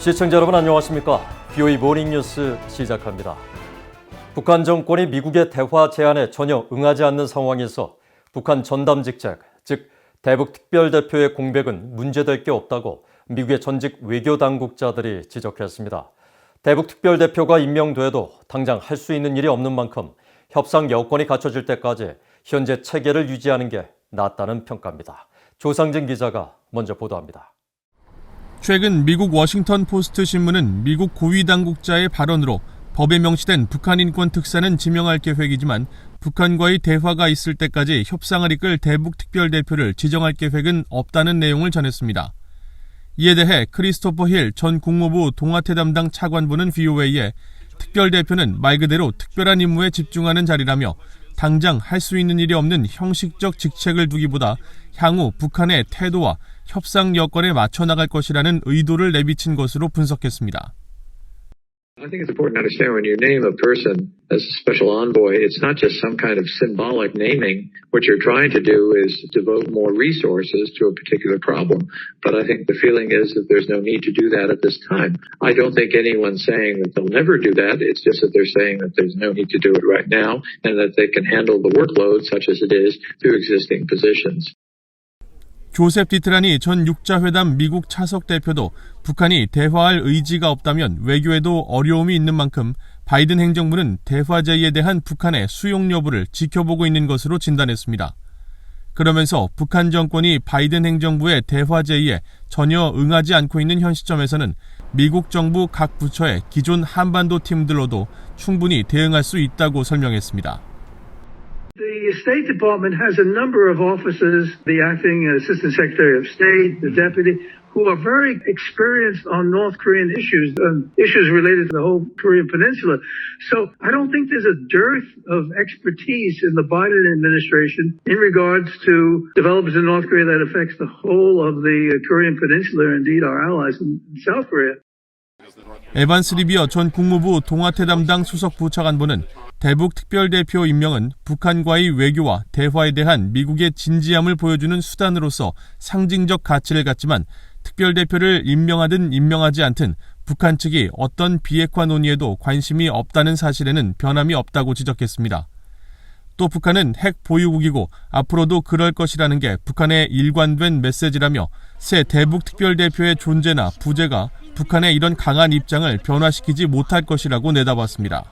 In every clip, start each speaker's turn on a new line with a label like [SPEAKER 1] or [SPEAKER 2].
[SPEAKER 1] 시청자 여러분 안녕하십니까? BOE 모닝뉴스 시작합니다. 북한 정권이 미국의 대화 제안에 전혀 응하지 않는 상황에서 북한 전담직책, 즉 대북 특별대표의 공백은 문제될 게 없다고 미국의 전직 외교당국자들이 지적했습니다. 대북 특별대표가 임명돼도 당장 할 수 있는 일이 없는 만큼 협상 여건이 갖춰질 때까지 현재 체계를 유지하는 게 낫다는 평가입니다. 조상진 기자가 먼저 보도합니다.
[SPEAKER 2] 최근 미국 워싱턴 포스트 신문은 미국 고위 당국자의 발언으로 법에 명시된 북한 인권 특사는 지명할 계획이지만 북한과의 대화가 있을 때까지 협상을 이끌 대북 특별대표를 지정할 계획은 없다는 내용을 전했습니다. 이에 대해 크리스토퍼 힐 전 국무부 동아태 담당 차관보는 VOA에 특별대표는 말 그대로 특별한 임무에 집중하는 자리라며 당장 할 수 있는 일이 없는 형식적 직책을 두기보다 향후 북한의 태도와 협상 여건에 맞춰 나갈 것이라는 의도를 내비친 것으로 분석했습니다.
[SPEAKER 3] I think it's important to understand when you name a person as a special envoy, it's not just some kind of symbolic naming. What you're trying to do is devote more resources to a particular problem. But I think the feeling is that there's no need to do that at this time. I don't think anyone's saying that they'll never do that. It's just that they're saying that there's no need to do it right now and that they can handle the workload such as it is through existing positions.
[SPEAKER 2] 조셉 디트라니 전 육자회담 미국 차석 대표도 북한이 대화할 의지가 없다면 외교에도 어려움이 있는 만큼 바이든 행정부는 대화 제의에 대한 북한의 수용 여부를 지켜보고 있는 것으로 진단했습니다. 그러면서 북한 정권이 바이든 행정부의 대화 제의에 전혀 응하지 않고 있는 현 시점에서는 미국 정부 각 부처의 기존 한반도 팀들로도 충분히 대응할 수 있다고 설명했습니다.
[SPEAKER 4] The State Department has a number of officers, the acting Assistant Secretary of State, the deputy, who are very experienced on North Korean issues, issues related to the whole Korean Peninsula. So I don't think there's a dearth of expertise in the Biden administration in regards to developments in North Korea that affects the whole of the Korean Peninsula, indeed our allies in South Korea.
[SPEAKER 2] 에반스 리비어 전 국무부 동아태 담당 수석 부차관보는 대북 특별대표 임명은 북한과의 외교와 대화에 대한 미국의 진지함을 보여주는 수단으로서 상징적 가치를 갖지만 특별대표를 임명하든 임명하지 않든 북한 측이 어떤 비핵화 논의에도 관심이 없다는 사실에는 변함이 없다고 지적했습니다. 또 북한은 핵 보유국이고 앞으로도 그럴 것이라는 게 북한의 일관된 메시지라며 새 대북 특별대표의 존재나 부재가 북한의 이런 강한 입장을 변화시키지 못할 것이라고 내다봤습니다.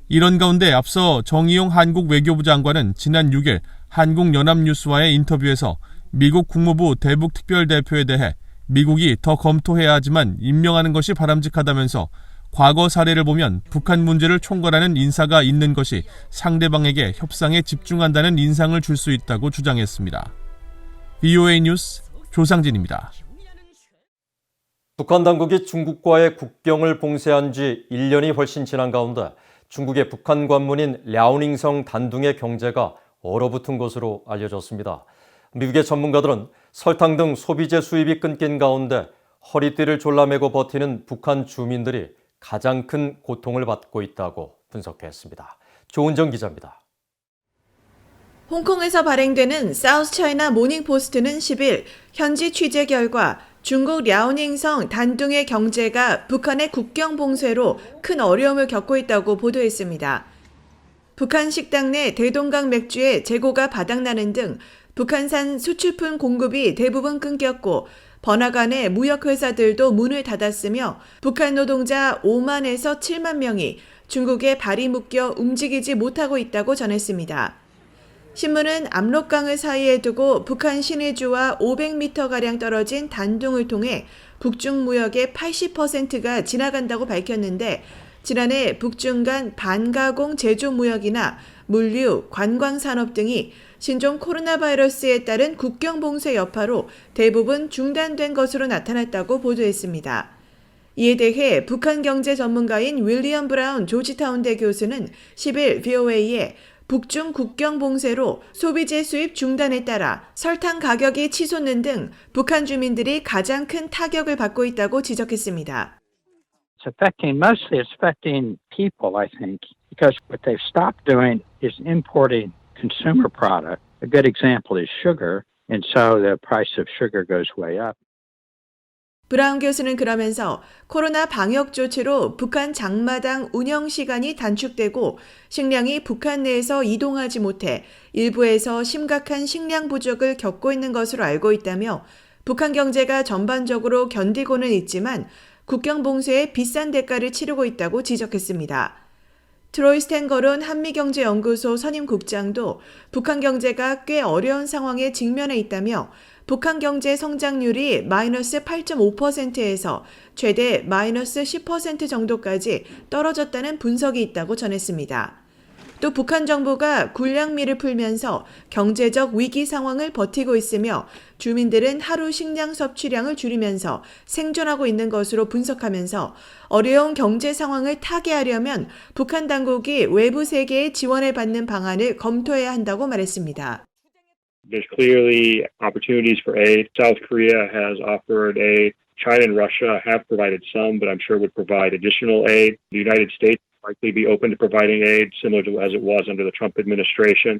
[SPEAKER 2] 이런 가운데 앞서 정의용 한국 외교부 장관은 지난 6일 한국연합뉴스와의 인터뷰에서 미국 국무부 대북 특별대표에 대해 미국이 더 검토해야 하지만 임명하는 것이 바람직하다면서 과거 사례를 보면 북한 문제를 총괄하는 인사가 있는 것이 상대방에게 협상에 집중한다는 인상을 줄 수 있다고 주장했습니다. BOA 뉴스 조상진입니다.
[SPEAKER 1] 북한 당국이 중국과의 국경을 봉쇄한 지 1년이 훨씬 지난 가운데 중국의 북한 관문인 랴오닝성 단둥의 경제가 얼어붙은 것으로 알려졌습니다. 미국의 전문가들은 설탕 등 소비재 수입이 끊긴 가운데 허리띠를 졸라매고 버티는 북한 주민들이 가장 큰 고통을 받고 있다고 분석했습니다. 조은정 기자입니다.
[SPEAKER 5] 홍콩에서 발행되는 사우스차이나 모닝포스트는 10일 현지 취재 결과 중국 랴오닝성 단둥의 경제가 북한의 국경 봉쇄로 큰 어려움을 겪고 있다고 보도했습니다. 북한 식당 내 대동강 맥주의 재고가 바닥나는 등 북한산 수출품 공급이 대부분 끊겼고 번화간의 무역회사들도 문을 닫았으며 북한 노동자 5만에서 7만 명이 중국에 발이 묶여 움직이지 못하고 있다고 전했습니다. 신문은 압록강을 사이에 두고 북한 신의주와 500m가량 떨어진 단둥을 통해 북중 무역의 80%가 지나간다고 밝혔는데 지난해 북중 간 반가공 제조 무역이나 물류, 관광산업 등이 신종 코로나 바이러스에 따른 국경 봉쇄 여파로 대부분 중단된 것으로 나타났다고 보도했습니다. 이에 대해 북한 경제 전문가인 윌리엄 브라운 조지타운대 교수는 10일 VOA에 북중 국경 봉쇄로 소비재 수입 중단에 따라 설탕 가격이 치솟는 등 북한 주민들이 가장 큰 타격을 받고 있다고 지적했습니다.
[SPEAKER 6] Mostly it's affecting people, I think, because what they've stopped doing is importing consumer product. A good example is sugar, and so the price of sugar goes way up.
[SPEAKER 5] 브라운 교수는 그러면서 코로나 방역 조치로 북한 장마당 운영 시간이 단축되고 식량이 북한 내에서 이동하지 못해 일부에서 심각한 식량 부족을 겪고 있는 것으로 알고 있다며 북한 경제가 전반적으로 견디고는 있지만 국경 봉쇄에 비싼 대가를 치르고 있다고 지적했습니다. 트로이 스탠거론 한미경제연구소 선임국장도 북한 경제가 꽤 어려운 상황에 직면해 있다며 북한 경제 성장률이 마이너스 8.5%에서 최대 마이너스 10% 정도까지 떨어졌다는 분석이 있다고 전했습니다. 또 북한 정부가 군량미를 풀면서 경제적 위기 상황을 버티고 있으며 주민들은 하루 식량 섭취량을 줄이면서 생존하고 있는 것으로 분석하면서 어려운 경제 상황을 타개하려면 북한 당국이 외부 세계의 지원을 받는 방안을 검토해야 한다고 말했습니다.
[SPEAKER 7] There's clearly opportunities for aid. South Korea has offered aid. China and Russia have provided some, but I'm sure would provide additional aid. The United States will likely be open to providing aid, similar to as it was under the Trump administration.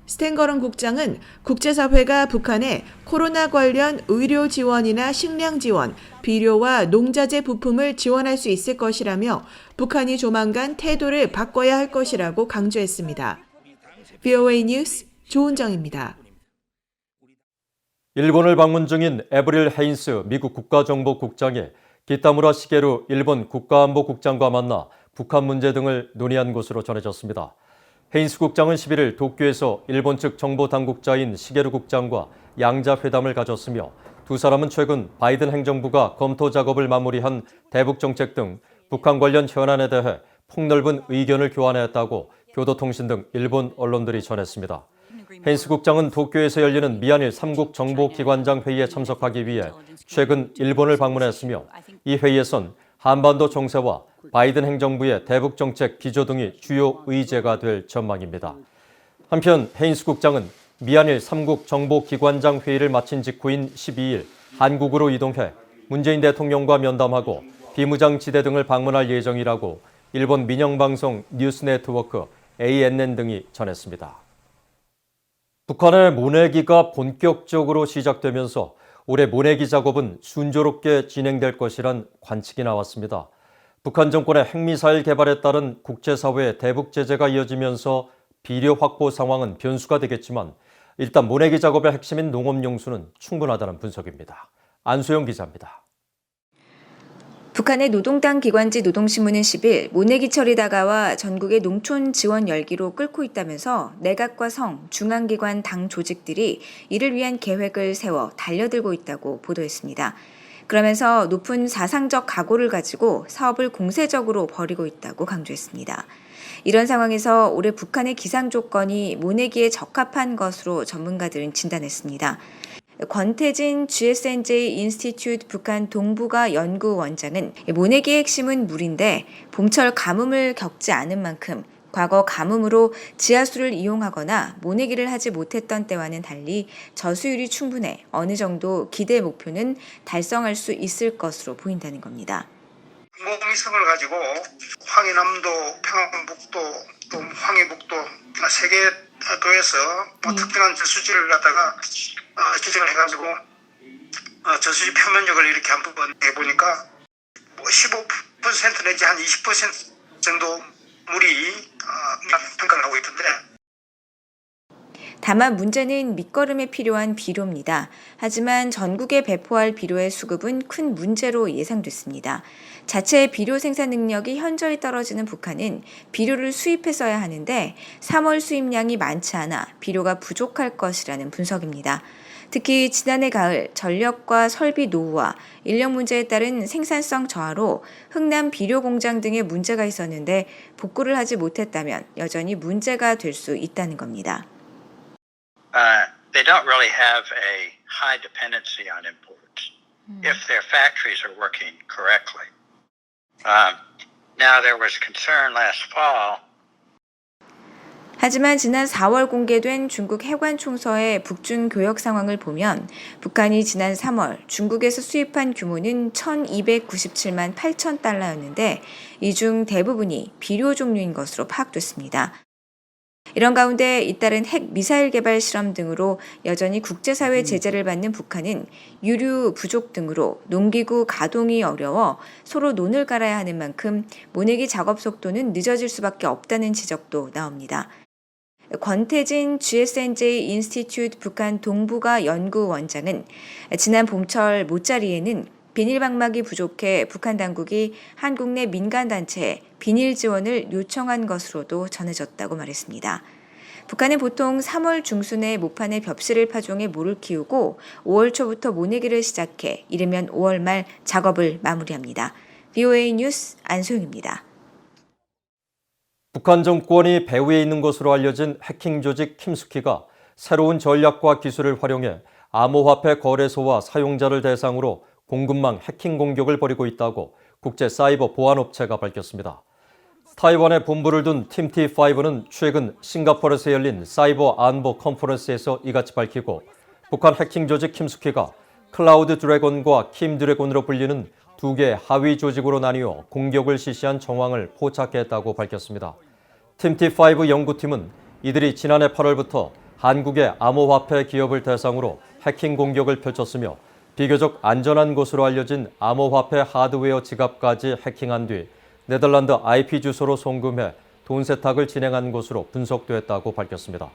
[SPEAKER 5] 스탠거론 국장은 국제사회가 북한에 코로나 관련 의료 지원이나 식량 지원, 비료와 농자재 부품을 지원할 수 있을 것이라며 북한이 조만간 태도를 바꿔야 할 것이라고 강조했습니다. VOA 뉴스 조은정입니다.
[SPEAKER 1] 일본을 방문 중인 에브릴 헤인스 미국 국가정보국장이 기타무라 시게루 일본 국가안보국장과 만나 북한 문제 등을 논의한 것으로 전해졌습니다. 헤인스 국장은 11일 도쿄에서 일본 측 정보당국자인 시게루 국장과 양자회담을 가졌으며 두 사람은 최근 바이든 행정부가 검토 작업을 마무리한 대북 정책 등 북한 관련 현안에 대해 폭넓은 의견을 교환했다고 교도통신 등 일본 언론들이 전했습니다. 헤인스 국장은 도쿄에서 열리는 미한일 3국 정보기관장 회의에 참석하기 위해 최근 일본을 방문했으며 이 회의에선 한반도 정세와 바이든 행정부의 대북 정책 기조 등이 주요 의제가 될 전망입니다. 한편 헤인스 국장은 미한일 3국 정보기관장 회의를 마친 직후인 12일 한국으로 이동해 문재인 대통령과 면담하고 비무장지대 등을 방문할 예정이라고 일본 민영방송 뉴스네트워크 ANN 등이 전했습니다. 북한의 모내기가 본격적으로 시작되면서 올해 모내기 작업은 순조롭게 진행될 것이란 관측이 나왔습니다. 북한 정권의 핵미사일 개발에 따른 국제사회의 대북 제재가 이어지면서 비료 확보 상황은 변수가 되겠지만 일단 모내기 작업의 핵심인 농업용수는 충분하다는 분석입니다. 안수영 기자입니다.
[SPEAKER 8] 북한의 노동당 기관지 노동신문은 10일 모내기철이 다가와 전국의 농촌 지원 열기로 끓고 있다면서 내각과 성, 중앙기관 당 조직들이 이를 위한 계획을 세워 달려들고 있다고 보도했습니다. 그러면서 높은 사상적 각오를 가지고 사업을 공세적으로 벌이고 있다고 강조했습니다. 이런 상황에서 올해 북한의 기상 조건이 모내기에 적합한 것으로 전문가들은 진단했습니다. 권태진 GSNJ 인스티튜트 북한 동북아 연구원장은 모내기의 핵심은 물인데 봄철 가뭄을 겪지 않은 만큼 과거 가뭄으로 지하수를 이용하거나 모내기를 하지 못했던 때와는 달리 저수율이 충분해 어느 정도 기대 목표는 달성할 수 있을 것으로 보인다는 겁니다.
[SPEAKER 9] 인공위성을 가지고 황해남도, 평안북도, 또 황해북도 세 개 도에서 특정한 저수지를 갖다가 지정을 해가지고 저수지 표면적을 이렇게 한번 해보니까 15% 내지 한 20% 정도 물이 평가를 하고 있던데.
[SPEAKER 8] 다만 문제는 밑거름에 필요한 비료입니다. 하지만 전국에 배포할 비료의 수급은 큰 문제로 예상됐습니다. 자체 비료 생산 능력이 현저히 떨어지는 북한은 비료를 수입했어야 하는데 3월 수입량이 많지 않아 비료가 부족할 것이라는 분석입니다. 특히 지난해 가을 전력과 설비 노후와 인력 문제에 따른 생산성 저하로 흥남 비료 공장 등의 문제가 있었는데 복구를 하지 못했다면 여전히 문제가 될 수 있다는 겁니다.
[SPEAKER 10] They don't really have a high dependency on imports if their factories are working correctly. Now there was concern last fall.
[SPEAKER 8] 하지만 지난 4월 공개된 중국 해관 총서의 북중 교역 상황을 보면 북한이 지난 3월 중국에서 수입한 규모는 1,297만 8천 달러였는데 이 중 대부분이 비료 종류인 것으로 파악됐습니다. 이런 가운데 잇따른 핵 미사일 개발 실험 등으로 여전히 국제사회 제재를 받는 북한은 유류 부족 등으로 농기구 가동이 어려워 서로 논을 갈아야 하는 만큼 모내기 작업 속도는 늦어질 수밖에 없다는 지적도 나옵니다. 권태진 GSNJ 인스티튜트 북한 동북아 연구원장은 지난 봄철 모짜리에는 비닐 방막이 부족해 북한 당국이 한국 내 민간단체에 비닐 지원을 요청한 것으로도 전해졌다고 말했습니다. 북한은 보통 3월 중순에 모판에 벽실을 파종해 모를 키우고 5월 초부터 모내기를 시작해 이르면 5월 말 작업을 마무리합니다. VOA 뉴스 안소영입니다.
[SPEAKER 1] 북한 정권이 배후에 있는 것으로 알려진 해킹 조직 킴스키가 새로운 전략과 기술을 활용해 암호화폐 거래소와 사용자를 대상으로 공급망 해킹 공격을 벌이고 있다고 국제 사이버 보안업체가 밝혔습니다. 타이완에 본부를 둔 팀T5는 최근 싱가포르에서 열린 사이버 안보 컨퍼런스에서 이같이 밝히고 북한 해킹 조직 킴스키가 클라우드 드래곤과 킴 드래곤으로 불리는 두 개의 하위 조직으로 나뉘어 공격을 실시한 정황을 포착했다고 밝혔습니다. 팀T5 연구팀은 이들이 지난해 8월부터 한국의 암호화폐 기업을 대상으로 해킹 공격을 펼쳤으며 비교적 안전한 것으로 알려진 암호화폐 하드웨어 지갑까지 해킹한 뒤 네덜란드 IP 주소로 송금해 돈 세탁을 진행한 것으로 분석됐다고 밝혔습니다.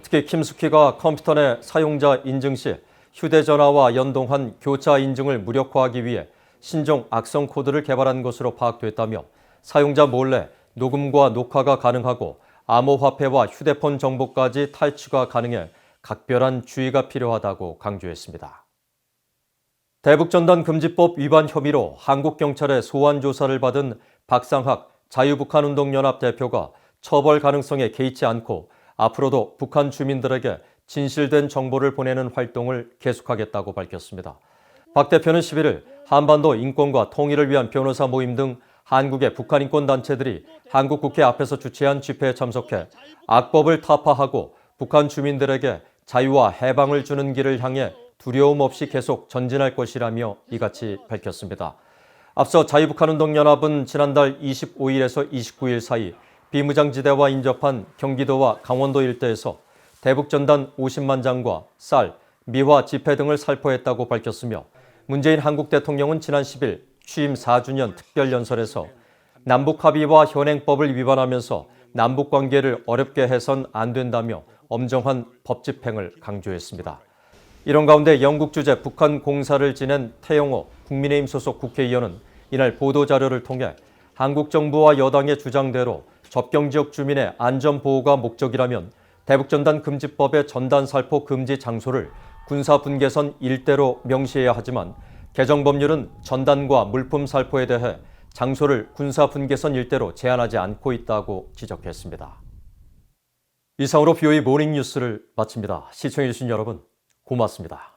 [SPEAKER 1] 특히 킴스키가 컴퓨터 내 사용자 인증 시 휴대전화와 연동한 교차 인증을 무력화하기 위해 신종 악성 코드를 개발한 것으로 파악됐다며 사용자 몰래 녹음과 녹화가 가능하고 암호화폐와 휴대폰 정보까지 탈취가 가능해 각별한 주의가 필요하다고 강조했습니다. 대북전단금지법 위반 혐의로 한국경찰의 소환 조사를 받은 박상학 자유북한운동연합 대표가 처벌 가능성에 개의치 않고 앞으로도 북한 주민들에게 진실된 정보를 보내는 활동을 계속하겠다고 밝혔습니다. 박 대표는 11일 한반도 인권과 통일을 위한 변호사 모임 등 한국의 북한 인권단체들이 한국 국회 앞에서 주최한 집회에 참석해 악법을 타파하고 북한 주민들에게 자유와 해방을 주는 길을 향해 두려움 없이 계속 전진할 것이라며 이같이 밝혔습니다. 앞서 자유북한운동연합은 지난달 25일에서 29일 사이 비무장지대와 인접한 경기도와 강원도 일대에서 대북전단 50만 장과 쌀, 미화, 지폐 등을 살포했다고 밝혔으며 문재인 한국 대통령은 지난 10일 취임 4주년 특별연설에서 남북합의와 현행법을 위반하면서 남북관계를 어렵게 해선 안 된다며 엄정한 법 집행을 강조했습니다. 이런 가운데 영국 주재 북한 공사를 지낸 태영호 국민의힘 소속 국회의원은 이날 보도자료를 통해 한국 정부와 여당의 주장대로 접경지역 주민의 안전보호가 목적이라면 대북전단 금지법의 전단 살포 금지 장소를 군사분계선 일대로 명시해야 하지만 개정 법률은 전단과 물품 살포에 대해 장소를 군사분계선 일대로 제한하지 않고 있다고 지적했습니다. 이상으로 VOA 모닝뉴스를 마칩니다. 시청해주신 여러분 고맙습니다.